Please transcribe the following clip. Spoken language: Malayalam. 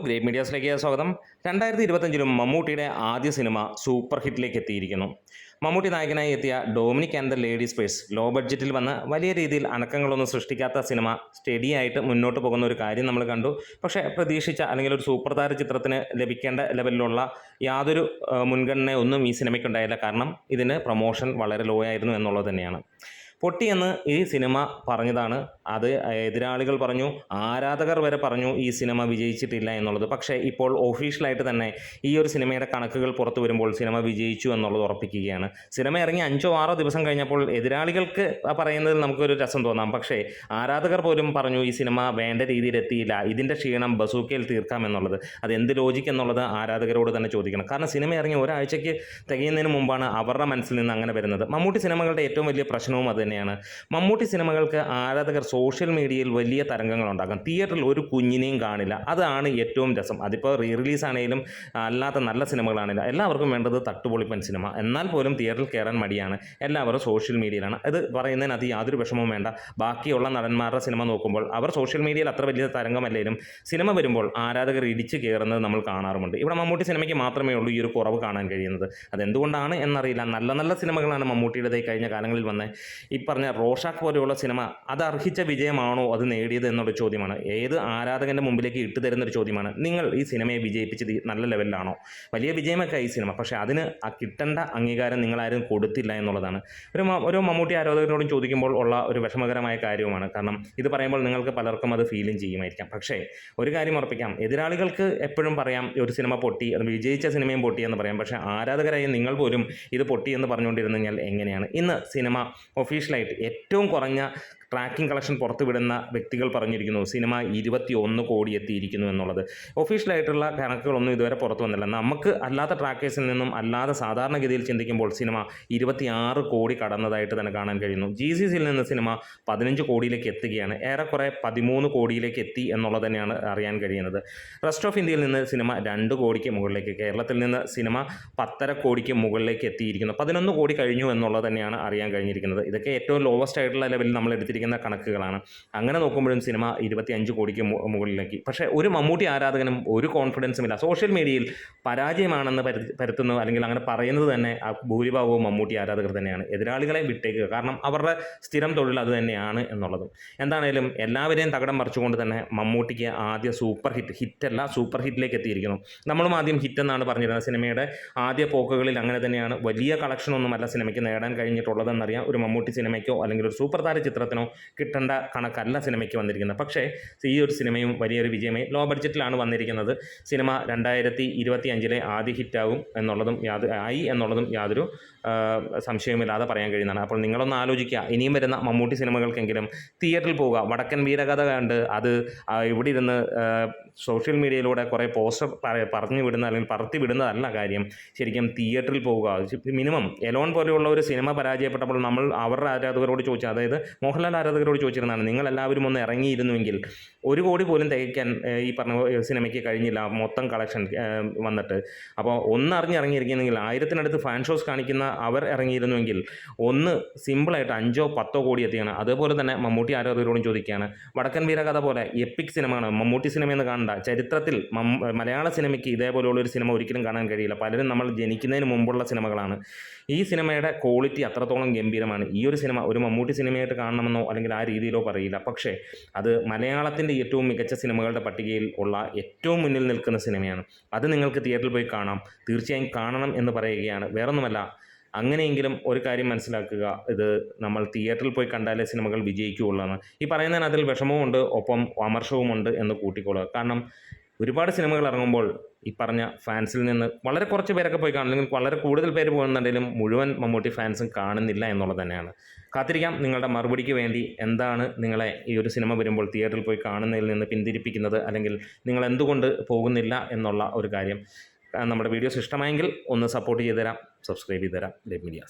ഗ്രേറ്റ് മീഡിയാസിലേക്ക് സ്വാഗതം. 2025 മമ്മൂട്ടിയുടെ ആദ്യ സിനിമ സൂപ്പർ ഹിറ്റിലേക്ക് എത്തിയിരിക്കുന്നു. മമ്മൂട്ടി നായകനായി എത്തിയ Dominic and the Ladies Purse low ബഡ്ജറ്റിൽ വന്ന് വലിയ രീതിയിൽ അനക്കങ്ങളൊന്നും സൃഷ്ടിക്കാത്ത സിനിമ സ്റ്റഡിയായിട്ട് മുന്നോട്ട് പോകുന്ന ഒരു കാര്യം നമ്മൾ കണ്ടു. പക്ഷേ പ്രതീക്ഷിച്ച അല്ലെങ്കിൽ ഒരു സൂപ്പർ താര ചിത്രത്തിന് ലഭിക്കേണ്ട ലെവലിലുള്ള യാതൊരു മുൻഗണനയൊന്നും ഈ സിനിമയ്ക്കുണ്ടായില്ല. കാരണം ഇതിന് പ്രൊമോഷൻ വളരെ ലോ ആയിരുന്നു എന്നുള്ളത് തന്നെയാണ്. പൊട്ടിയെന്ന് ഈ സിനിമ പറഞ്ഞതാണ്. അത് എതിരാളികൾ പറഞ്ഞു, ആരാധകർ വരെ പറഞ്ഞു ഈ സിനിമ വിജയിച്ചിട്ടില്ല എന്നുള്ളത്. പക്ഷേ ഇപ്പോൾ ഒഫീഷ്യലായിട്ട് തന്നെ ഈ ഒരു സിനിമയുടെ കണക്കുകൾ പുറത്തു വരുമ്പോൾ സിനിമ വിജയിച്ചു എന്നുള്ളത് ഉറപ്പിക്കുകയാണ്. സിനിമ ഇറങ്ങി 5-6 ദിവസം കഴിഞ്ഞപ്പോൾ എതിരാളികൾക്ക് പറയുന്നതിൽ നമുക്കൊരു രസം തോന്നാം. പക്ഷേ ആരാധകർ പോലും പറഞ്ഞു ഈ സിനിമ വേണ്ട രീതിയിൽ എത്തിയില്ല, ഇതിൻ്റെ ക്ഷീണം ബസൂക്കയിൽ തീർക്കാം എന്നുള്ളത്. അതെന്ത് ലോജിക്ക് എന്നുള്ളത് ആരാധകരോട് തന്നെ ചോദിക്കണം. കാരണം സിനിമ ഇറങ്ങി ഒരാഴ്ചയ്ക്ക് തികയുന്നതിന് മുമ്പാണ് അവരുടെ മനസ്സിൽ നിന്ന് അങ്ങനെ വരുന്നത്. മമ്മൂട്ടി സിനിമകളുടെ ഏറ്റവും വലിയ പ്രശ്നവും അത് തന്നെയാണ്. മമ്മൂട്ടി സിനിമകൾക്ക് ആരാധകർ സോഷ്യൽ മീഡിയയിൽ വലിയ തരംഗങ്ങളുണ്ടാക്കും. തിയേറ്ററിൽ ഒരു കുഞ്ഞിനെയും കാണില്ല. അതാണ് ഏറ്റവും രസം. അതിപ്പോൾ റിലീസ് ആണെങ്കിലും അല്ലാത്ത നല്ല സിനിമകളാണെങ്കിലും എല്ലാവർക്കും വേണ്ടത് തട്ടുപൊളിപ്പൻ സിനിമ. എന്നാൽ പോലും തിയേറ്ററിൽ കയറാൻ മടിയാണ്. എല്ലാവരും സോഷ്യൽ മീഡിയയിലാണ്. ഇത് പറയുന്നതിന് അത് യാതൊരു വിഷമവും വേണ്ട. ബാക്കിയുള്ള നടന്മാരുടെ സിനിമ നോക്കുമ്പോൾ അവർ സോഷ്യൽ മീഡിയയിൽ അത്ര വലിയ തരംഗമല്ലേലും സിനിമ വരുമ്പോൾ ആരാധകർ ഇടിച്ചു കയറുന്നത് നമ്മൾ കാണാറുമുണ്ട്. ഇവിടെ മമ്മൂട്ടി സിനിമയ്ക്ക് മാത്രമേ ഉള്ളൂ ഈ ഒരു കുറവ് കാണാൻ കഴിയുന്നത്. അതെന്തുകൊണ്ടാണ് എന്നറിയില്ല. നല്ല നല്ല സിനിമകളാണ് മമ്മൂട്ടിയുടേതായി കഴിഞ്ഞ കാലങ്ങളിൽ വന്ന് ഈ പറഞ്ഞ റോഷാക്ക് പോലെയുള്ള സിനിമ അത് അർഹിച്ച വിജയമാണോ അത് നേടിയത് എന്നുള്ള ചോദ്യമാണ്. ഏത് ആരാധകൻ്റെ മുമ്പിലേക്ക് ഇട്ടു തരുന്നൊരു ചോദ്യമാണ്. നിങ്ങൾ ഈ സിനിമയെ വിജയിപ്പിച്ചത് നല്ല ലെവലിലാണോ? വലിയ വിജയമൊക്കെ ഈ സിനിമ, പക്ഷേ അതിന് കിട്ടേണ്ട അംഗീകാരം നിങ്ങളാരും കൊടുത്തില്ല എന്നുള്ളതാണ്. ഒരു മമ്മൂട്ടി ആരാധകരോടും ചോദിക്കുമ്പോൾ ഉള്ള ഒരു വിഷമകരമായ കാര്യവുമാണ്. കാരണം ഇത് പറയുമ്പോൾ നിങ്ങൾക്ക് പലർക്കും അത് ഫീലും ചെയ്യുമായിരിക്കാം. പക്ഷേ ഒരു കാര്യം ഉറപ്പിക്കാം, എതിരാളികൾക്ക് എപ്പോഴും പറയാം ഒരു സിനിമ പൊട്ടി, അത് വിജയിച്ച സിനിമയും പൊട്ടിയെന്ന് പറയാം. പക്ഷേ ആരാധകരായി നിങ്ങൾ പോലും ഇത് പൊട്ടിയെന്ന് പറഞ്ഞുകൊണ്ടിരുന്നു കഴിഞ്ഞാൽ എങ്ങനെയാണ്? ഇന്ന് സിനിമ ഒഫീഷ്യലായിട്ട് ഏറ്റവും കുറഞ്ഞ ട്രാക്കിംഗ് കളക്ഷൻ പുറത്തുവിടുന്ന വ്യക്തികൾ പറഞ്ഞിരിക്കുന്നു സിനിമ 21 കോടി എത്തിയിരിക്കുന്നു എന്നുള്ളത്. ഒഫീഷ്യലായിട്ടുള്ള കണക്കുകളൊന്നും ഇതുവരെ പുറത്തു വന്നില്ല. നമുക്ക് അല്ലാത്ത ട്രാക്കേഴ്സിൽ നിന്നും അല്ലാതെ സാധാരണഗതിയിൽ ചിന്തിക്കുമ്പോൾ സിനിമ 26 കോടി കടന്നതായിട്ട് തന്നെ കാണാൻ കഴിയുന്നു. GCCയിൽ നിന്ന് സിനിമ 15 കോടിയിലേക്ക് എത്തുകയാണ്. ഏറെക്കുറെ 13 കോടിയിലേക്ക് എത്തി എന്നുള്ളത് തന്നെയാണ് അറിയാൻ കഴിയുന്നത്. റെസ്റ്റ് ഓഫ് ഇന്ത്യയിൽ നിന്ന് സിനിമ 2 കോടിക്ക് മുകളിലേക്ക്, കേരളത്തിൽ നിന്ന് സിനിമ 10.5 കോടിക്ക് മുകളിലേക്ക് എത്തിയിരിക്കുന്നു. 11 കോടി കഴിഞ്ഞു എന്നുള്ളത് തന്നെയാണ് അറിയാൻ കഴിഞ്ഞിരിക്കുന്നത്. ഇതൊക്കെ ഏറ്റവും ലോവസ്റ്റ് ആയിട്ടുള്ള ലെവലിൽ നമ്മൾ എടുത്തിരിക്കുന്ന കണക്കുകളാണ്. അങ്ങനെ നോക്കുമ്പോഴും സിനിമ 25 കോടിക്ക് മുകളിലേക്ക്. പക്ഷേ ഒരു മമ്മൂട്ടി ആരാധകനും ഒരു കോൺഫിഡൻസും ഇല്ല. സോഷ്യൽ മീഡിയയിൽ പരാജയമാണെന്ന് പരത്തുന്നു അല്ലെങ്കിൽ അങ്ങനെ പറയുന്നത് തന്നെ ഭൂരിഭാഗവും മമ്മൂട്ടി ആരാധകർ തന്നെയാണ്. എതിരാളികളെ വിട്ടേക്കുക, കാരണം അവരുടെ സ്ഥിരം തൊഴിൽ അത് തന്നെയാണ് എന്നുള്ളതും. എന്താണേലും എല്ലാവരെയും തകടം മറിച്ചുകൊണ്ട് തന്നെ മമ്മൂട്ടിക്ക് ആദ്യ സൂപ്പർ ഹിറ്റല്ല സൂപ്പർ ഹിറ്റിലേക്ക് എത്തിയിരിക്കുന്നു. നമ്മളും ആദ്യം ഹിറ്റ് എന്നാണ് പറഞ്ഞിരുന്നത്. സിനിമയുടെ ആദ്യ പോക്കുകളിൽ അങ്ങനെ തന്നെയാണ്. വലിയ കളക്ഷനൊന്നുമല്ല സിനിമയ്ക്ക് നേടാൻ കഴിഞ്ഞിട്ടുള്ളതെന്നറിയാം. ഒരു മമ്മൂട്ടി സിനിമയ്ക്കോ അല്ലെങ്കിൽ ഒരു സൂപ്പർ താര ചിത്രത്തിനോ കിട്ടേണ്ട കണക്കല്ല സിനിമയ്ക്ക് വന്നിരിക്കുന്നത്. പക്ഷേ ഈ ഒരു സിനിമയും വലിയൊരു വിജയമായി. ലോ ബഡ്ജറ്റിലാണ് വന്നിരിക്കുന്നത്. സിനിമ 2025 ആദ്യ ഹിറ്റാവും എന്നുള്ളതും യാതൊരു സംശയവുമില്ലാതെ പറയാൻ കഴിയുന്നതാണ്. അപ്പോൾ നിങ്ങളൊന്ന് ആലോചിക്കുക, ഇനിയും വരുന്ന മമ്മൂട്ടി സിനിമകൾക്കെങ്കിലും തിയേറ്ററിൽ പോവുക. വടക്കൻ വീരകഥ കണ്ട് അത് ഇവിടെ ഇരുന്ന് സോഷ്യൽ മീഡിയയിലൂടെ കുറേ പോസ്റ്റർ പറഞ്ഞു വിടുന്ന അല്ലെങ്കിൽ പറത്തി വിടുന്നതല്ല കാര്യം. ശരിക്കും തിയേറ്ററിൽ പോവുക. മിനിമം എലോൺ പോലെയുള്ള ഒരു സിനിമ പരാജയപ്പെട്ടപ്പോൾ നമ്മൾ അവരുടെ ആരാധകരോട് ചോദിച്ചു, അതായത് മോഹൻലാൽ ആരാധകരോട് ചോദിച്ചിരുന്നതാണ്, നിങ്ങളെല്ലാവരും ഒന്ന് ഇറങ്ങിയിരുന്നുവെങ്കിൽ 1 കോടി പോലും തികയ്ക്കാൻ ഈ പറഞ്ഞ സിനിമയ്ക്ക് കഴിഞ്ഞില്ല മൊത്തം കളക്ഷൻ വന്നിട്ട്. അപ്പോൾ ഇറങ്ങിയിരിക്കുന്നെങ്കിൽ 1000-നടുത്ത് ഫാൻ ഷോസ് കാണിക്കുന്ന അവർ ഇറങ്ങിയിരുന്നുവെങ്കിൽ ഒന്ന് സിമ്പിളായിട്ട് 5-10 കോടി എത്തിയാണ്. അതുപോലെ തന്നെ മമ്മൂട്ടി ആരാധകരോടും ചോദിക്കുകയാണ്, വടക്കൻ വീരകഥ പോലെ എപ്പിക് സിനിമയാണ് മമ്മൂട്ടി സിനിമയെന്ന് കാണണ്ട. ചരിത്രത്തിൽ മലയാള സിനിമയ്ക്ക് ഇതേപോലെയുള്ളൊരു സിനിമ ഒരിക്കലും കാണാൻ കഴിയില്ല. പലരും നമ്മൾ ജനിക്കുന്നതിന് മുമ്പുള്ള സിനിമകളാണ്. ഈ സിനിമയുടെ ക്വാളിറ്റി അത്രത്തോളം ഗംഭീരമാണ്. ഈ ഒരു സിനിമ ഒരു മമ്മൂട്ടി സിനിമയായിട്ട് കാണണമെന്നോ അല്ലെങ്കിൽ ആ രീതിയിലോ പറയില്ല. പക്ഷേ അത് മലയാളത്തിൻ്റെ ഏറ്റവും മികച്ച സിനിമകളുടെ പട്ടികയിൽ ഉള്ള ഏറ്റവും മുന്നിൽ നിൽക്കുന്ന സിനിമയാണ്. അത് നിങ്ങൾക്ക് തിയേറ്ററിൽ പോയി കാണാം. തീർച്ചയായും കാണണം എന്ന് പറയുകയാണ്. വേറൊന്നുമല്ല, അങ്ങനെയെങ്കിലും ഒരു കാര്യം മനസ്സിലാക്കുക, ഇത് നമ്മൾ തിയേറ്ററിൽ പോയി കണ്ടാലേ സിനിമകൾ വിജയിക്കുകയുള്ളതാണ്. ഈ പറയുന്നതിന് അതിൽ വിഷമവുമുണ്ട്, ഒപ്പം അമർഷവുമുണ്ട് എന്ന് കൂട്ടിക്കൊള്ളുക. കാരണം ഒരുപാട് സിനിമകൾ ഇറങ്ങുമ്പോൾ ഈ പറഞ്ഞ ഫാൻസിൽ നിന്ന് വളരെ കുറച്ച് പേരൊക്കെ പോയി കാണും, അല്ലെങ്കിൽ വളരെ കൂടുതൽ പേര് പോകുന്നുണ്ടെങ്കിലും മുഴുവൻ മമ്മൂട്ടി ഫാൻസും കാണുന്നില്ല എന്നുള്ളത് തന്നെയാണ്. കാത്തിരിക്കാം നിങ്ങളുടെ മറുപടിക്ക് വേണ്ടി. എന്താണ് നിങ്ങളെ ഈ ഒരു സിനിമ വരുമ്പോൾ തിയേറ്ററിൽ പോയി കാണുന്നതിൽ നിന്ന് പിന്തിരിപ്പിക്കുന്നത്, അല്ലെങ്കിൽ നിങ്ങൾ എന്തുകൊണ്ട് പോകുന്നില്ല എന്നുള്ള ഒരു കാര്യം. നമ്മുടെ വീഡിയോസ് ഇഷ്ടമായെങ്കിൽ ഒന്ന് സപ്പോർട്ട് ചെയ്ത് തരാം, സബ്സ്ക്രൈബ് ചെയ്ത് തരാം. Great media.